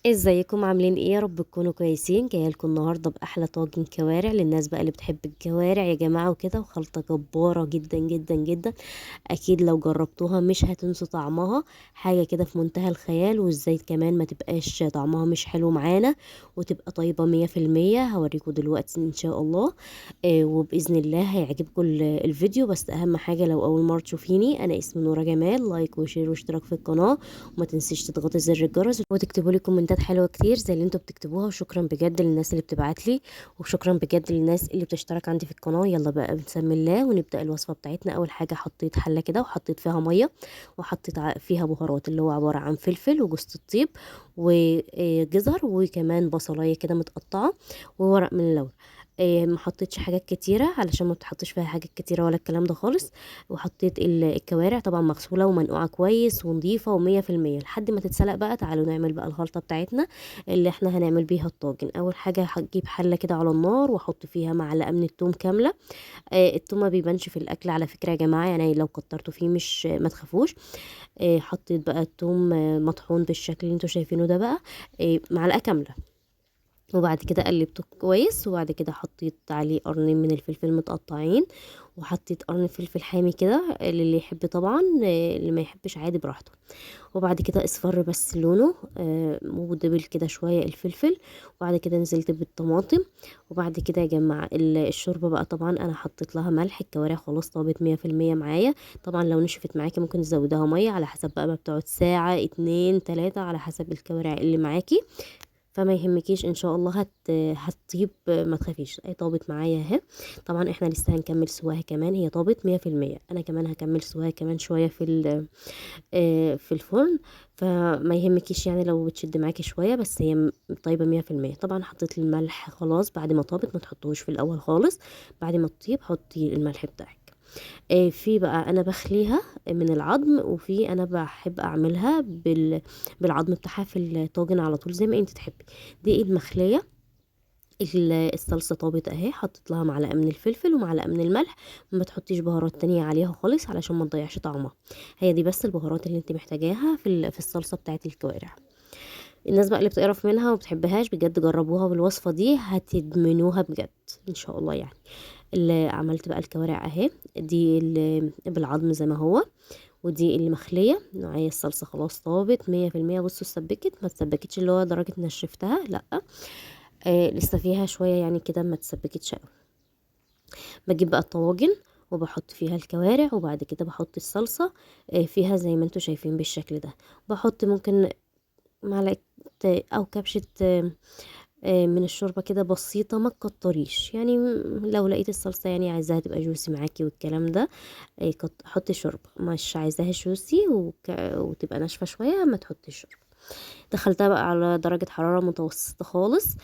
ازيكم عاملين ايه؟ يا رب تكونوا كويسين. جايه لكم النهارده باحلى طاجن كوارع للناس بقى اللي بتحب الكوارع يا جماعه وكده، وخلطه جباره جدا جدا جدا. اكيد لو جربتوها مش هتنسوا طعمها. حاجه كده في منتهى الخيال، والزيت كمان ما تبقاش طعمها مش حلو معانا، وتبقى طيبه 100%. هوريكم دلوقتي ان شاء الله. وباذن الله هيعجبكم الفيديو. بس اهم حاجه لو اول مره تشوفيني، انا اسمي نورة جمال. لايك وشير واشتراك في القناه، وما تنسيش تضغطي زر الجرس وتكتبوا لي كومنتات حلوه كتير زي اللي انتوا بتكتبوها. وشكرا بجد للناس اللي بتبعت لي، وشكرا بجد للناس اللي بتشترك عندي في القناه. يلا بقى بسم الله ونبدا الوصفه بتاعتنا. اول حاجه حطيت حله كده وحطيت فيها ميه، وحطيت فيها بهارات اللي هو عباره عن فلفل وجوز الطيب وجزر، وكمان بصلايه كده متقطعه، وورق من اللورا. ما حطيتش حاجات كتيره علشان ما بتحطش فيها حاجات كتيره ولا الكلام ده خالص. وحطيت الكوارع طبعا مغسوله ومنقوعه كويس ونضيفه و100% لحد ما تتسلق. بقى تعالوا نعمل بقى الخلطه بتاعتنا اللي احنا هنعمل بيها الطاجن. اول حاجه هجيب حله كده على النار واحط فيها معلقه من التوم كامله. التوم ما بيبانش في الاكل على فكره يا جماعه، يعني لو كترتوا فيه مش ما تخافوش. حطيت بقى التوم مطحون بالشكل اللي انتوا شايفينه ده بقى، معلقه كامله. وبعد كده قلبته كويس، وبعد كده حطيت عليه قرنين من الفلفل متقطعين، وحطيت قرن فلفل حامي كده اللي يحب طبعا، اللي ما يحبش عادي براحته. وبعد كده اصفر بس لونه، ودبل كده شويه الفلفل. وبعد كده نزلت بالطماطم. وبعد كده يا جماعه الشوربه بقى طبعا انا حطيت لها ملح. الكوارع خلاص طابت 100% معايا. طبعا لو نشفت معاكي ممكن تزودها ميه على حسب بقى، ما بتقعد ساعه اتنين تلاته على حسب الكوارع اللي معاكي. فما يهمكيش ان شاء الله هتطيب، ما تخافيش. اي طابت معايا اهي. طبعا احنا لسه هنكمل سواها كمان، هي طابت 100%. انا كمان هكمل سواها كمان شويه في الفرن. فما يهمكيش يعني لو بتشد معاكي شويه، بس هي طيبه 100%. طبعا حطيت الملح خلاص بعد ما طابت، ما تحطوش في الاول خالص. بعد ما تطيب حطي الملح بتاعك. في بقى انا بخليها من العظم، وفي انا بحب اعملها بالعظم بتاعها في الطاجن على طول زي ما انت تحبي. دي ايد مخليه. الصلصه طابت اهي، حطيت لها معلقه من الفلفل ومعلقه من الملح. ما تحطيش بهارات تانية عليها خالص علشان ما تضيعش طعمها. هي دي بس البهارات اللي انت محتاجاها في الصلصه بتاعت الكوارع. الناس بقى اللي بتقرف منها وما بتحبهاش بجد جربوها بالوصفه دي هتدمنوها بجد ان شاء الله يعني. اللي عملت بقى الكوارع اهي، دي اللي بالعظم زي ما هو، ودي اللي مخليه معايا. الصلصه خلاص طابت 100%. بصوا اتسبكت ما اتسبكتش اللي هو درجه نشفتها، لا. لسه فيها شويه يعني كده، ما اتسبكتش قوي. بجيب بقى الطواجن وبحط فيها الكوارع، وبعد كده بحط الصلصه فيها زي ما انتوا شايفين بالشكل ده. بحط ممكن معلقه او كبشه من الشوربه كده بسيطه، ما تكتريش يعني. لو لقيت الصلصه يعني عايزاها تبقى جوسي معاكي والكلام ده، حطي شوربه. مش عايزاها جوسي وتبقى ناشفه شويه، ما تحطي شوربه. دخلتها بقى على درجه حراره متوسطه خالص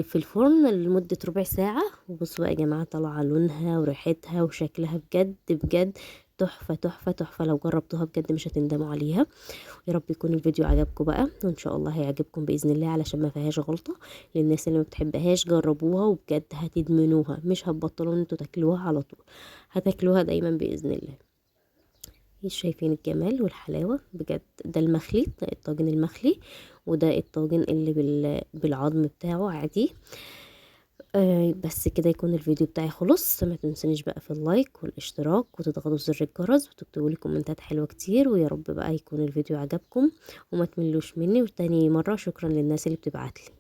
في الفرن لمده ربع ساعه. وبصوا بقى يا جماعه، طالعه لونها وريحتها وشكلها بجد بجد تحفه تحفه تحفه. لو جربتوها بجد مش هتندموا عليها. يا رب يكون الفيديو عجبكم بقى، وان شاء الله هيعجبكم باذن الله علشان ما فيهاش غلطه. للناس اللي ما بتحبهاش جربوها وبجد هتدمنوها، مش هتبطلوا ان انتوا تاكلوها على طول. هتاكلوها دايما باذن الله. شايفين الجمال والحلاوه بجد؟ ده المخلي، ده الطاجن المخلي، وده الطاجن اللي بالعظم بتاعه عادي. بس كده يكون الفيديو بتاعي خلص. ما تنسونيش بقى في اللايك والاشتراك وتضغطوا زر الجرس وتكتبوا لي كومنتات حلوه كتير. ويا رب بقى يكون الفيديو عجبكم وما تملوش مني. وتاني مره شكرا للناس اللي بتبعتلي.